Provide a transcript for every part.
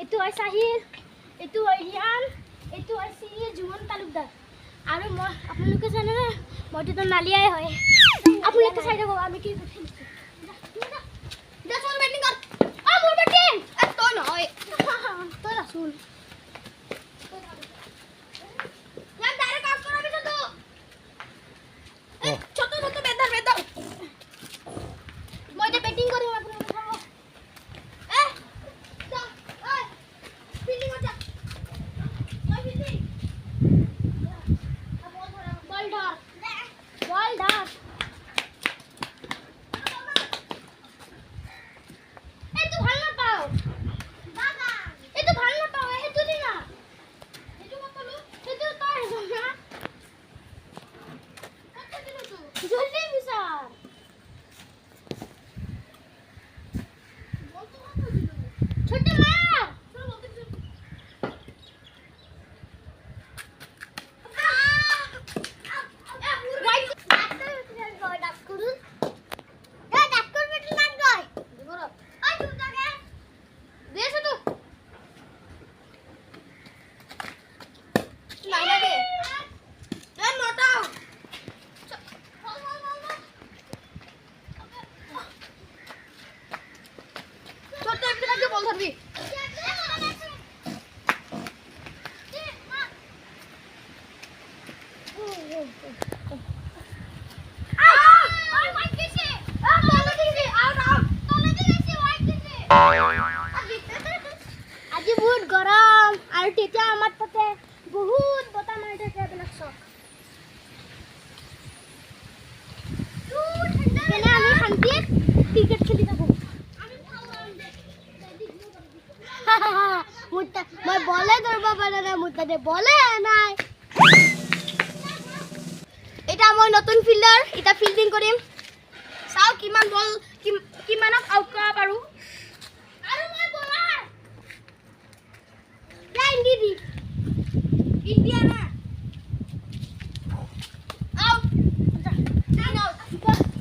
এইটো হয় সাহিল, এইটো হয় ৰিয়ান, এইটো হয় জুমন তালুকদাৰ আৰু মই আপোনালোকে জানে না মইতো তো নালিয়াই হয়। আপোনালোকে চাই থাকক আমি কি কৰিম। যা চল বেটিং কৰ। মোৰ বেটিং তই নহয় তই ৰাচোন আজি বহুত গৰম আৰু তেতিয়া আমাৰ তাতে বহুত বতাহ মাৰি থাকে এইবিলাক চব আমি শান্তিত ক্ৰিকেট খেলি থাকো। মই বলে ধৰিব পৰা নাই, মোৰ তাতে বলে নাই। এটা মই নতুন ফিল্ডাৰ, এটা ফিল্ডিং কৰিম। চাও কিমান বল কিমানক আউট কৰা পাৰো। আৰু মই বলাৰ ইণ্ডিয়া না আউট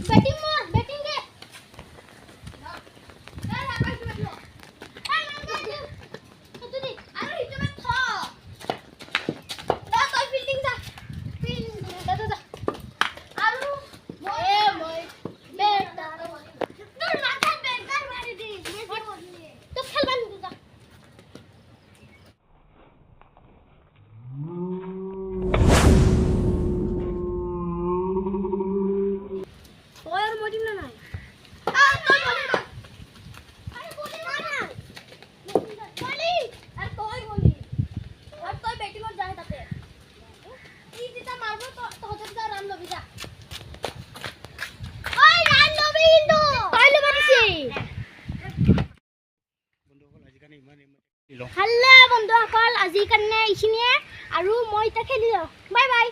ব্যাটিং মাৰ ব্যাটিং দে হাল্লা বন্ধুসকল আজিৰ কাৰণে এইখিনিয়ে আৰু মই এতিয়া খেলি যাওঁ। Bye bye.